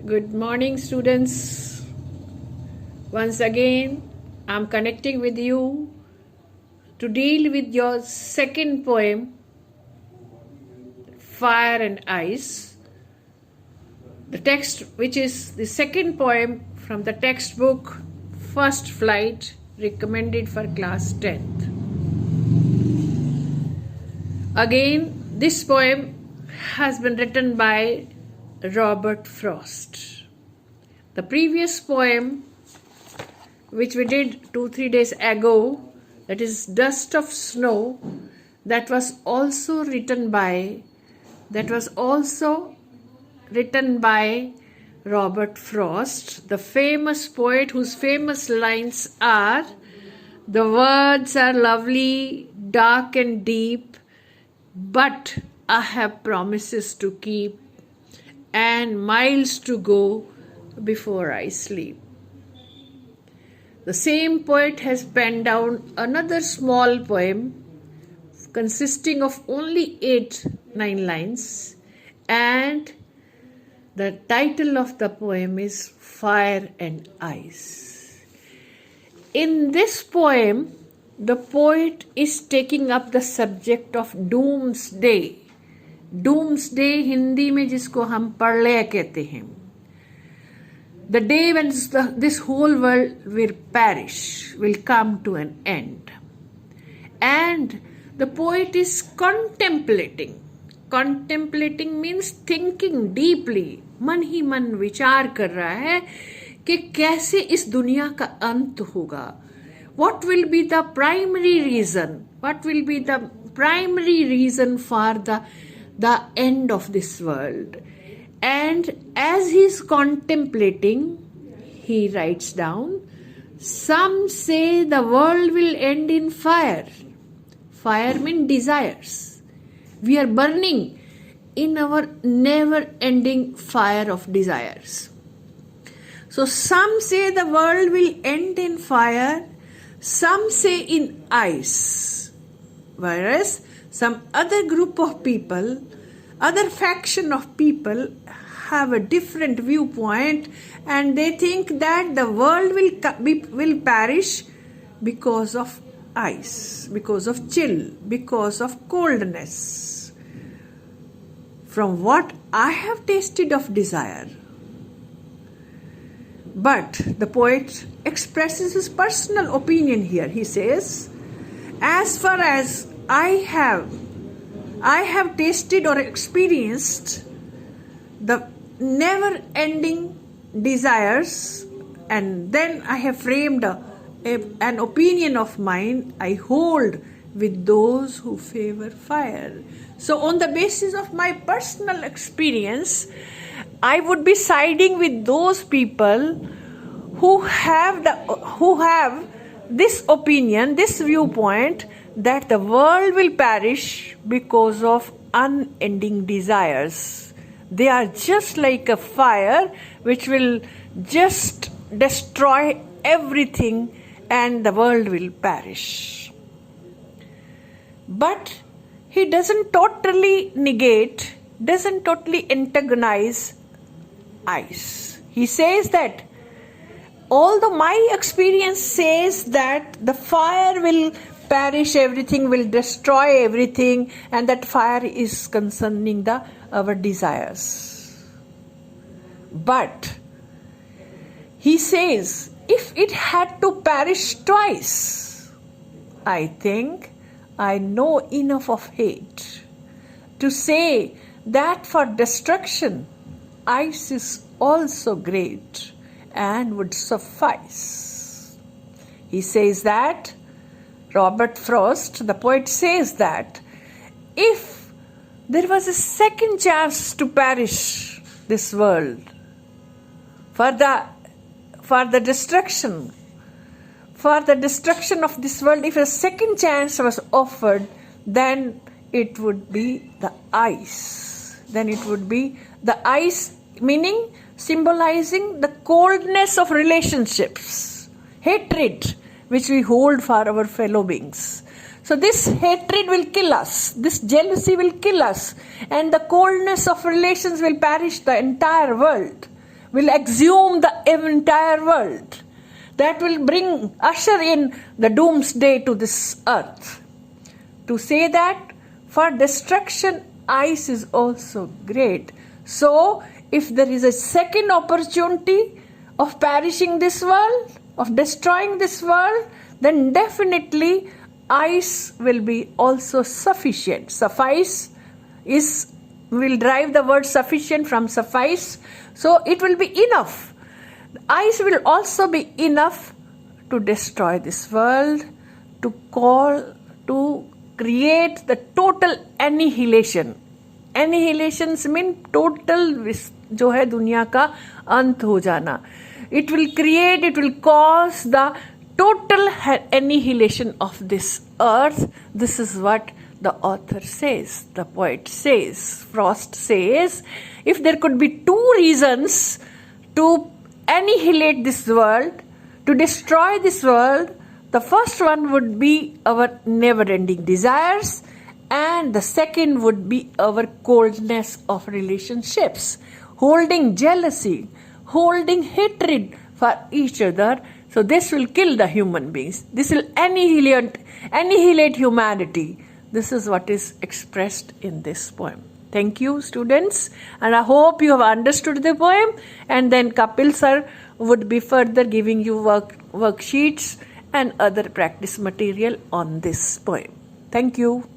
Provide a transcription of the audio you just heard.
Good morning, students. Once again, I'm connecting with you to deal with your second poem, Fire and Ice. The text, which is the second poem from the textbook First Flight, recommended for class 10th. Again, this poem has been written by Robert Frost. The previous poem, which we did 2-3 days ago, that is Dust of Snow, that was also written by Robert Frost, the famous poet whose famous lines are, "The words are lovely, dark and deep, but I have promises to keep and miles to go before I sleep." The same poet has penned down another small poem consisting of only 8-9 lines, and the title of the poem is Fire and Ice. In this poem, the poet is taking up the subject of doomsday. Doomsday Hindi में जिसको हम प्रलय कहते हैं. The day when this whole world will perish, will come to an end. And the poet is contemplating. Contemplating means thinking deeply. मन ही मन विचार कर रहा है कि कैसे इस दुनिया का अंत होगा. What will be the primary reason? What will be the primary reason for the end of this world? And as he is contemplating, he writes down, some say the world will end in fire. Fire means desires. We are burning in our never-ending fire of desires. So some say the world will end in fire, some say in ice, whereas some other group of people, other faction of people have a different viewpoint, and they think that the world will perish because of ice, because of chill, because of coldness. From what I have tasted of desire. But the poet expresses his personal opinion here. He says, as far as I have tasted or experienced the never-ending desires, and then I have framed an opinion of mine, I hold with those who favor fire. So on the basis of my personal experience, I would be siding with those people who have this opinion, this viewpoint, that the world will perish because of unending desires. They are just like a fire which will just destroy everything and the world will perish. But he doesn't totally negate, doesn't totally antagonize ice. He says that although my experience says that the fire will perish everything, will destroy everything, and that fire is concerning our desires. But he says, if it had to perish twice, I think I know enough of hate to say that for destruction, ice is also great and would suffice. He says that, Robert Frost, the poet, says that if there was a second chance to perish this world, for the destruction of this world, if a second chance was offered, then it would be the ice. Then it would be the ice, meaning symbolizing the coldness of relationships, hatred which we hold for our fellow beings. So this hatred will kill us, this jealousy will kill us, and the coldness of relations will perish the entire world. will exhume the entire world. That will usher in the doomsday to this earth. To say that for destruction, ice is also great. So, if there is a second opportunity of perishing this world, of destroying this world, then definitely ice will be also sufficient. Suffice will drive the word sufficient from suffice. So, it will be enough. Ice will also be enough to destroy this world, to create the total annihilation. Annihilations mean total जो है दुनिया का अंत हो जाना. It will cause the total annihilation of this earth. This is what the author says, the poet says. Frost says, if there could be two reasons to annihilate this world, to destroy this world, the first one would be our never-ending desires, and the second would be our coldness of relationships, holding jealousy, holding hatred for each other. So this will kill the human beings. This will annihilate humanity. This is what is expressed in this poem. Thank you, students, and I hope you have understood the poem. And then Kapil sir would be further giving you worksheets and other practice material on this poem. Thank you.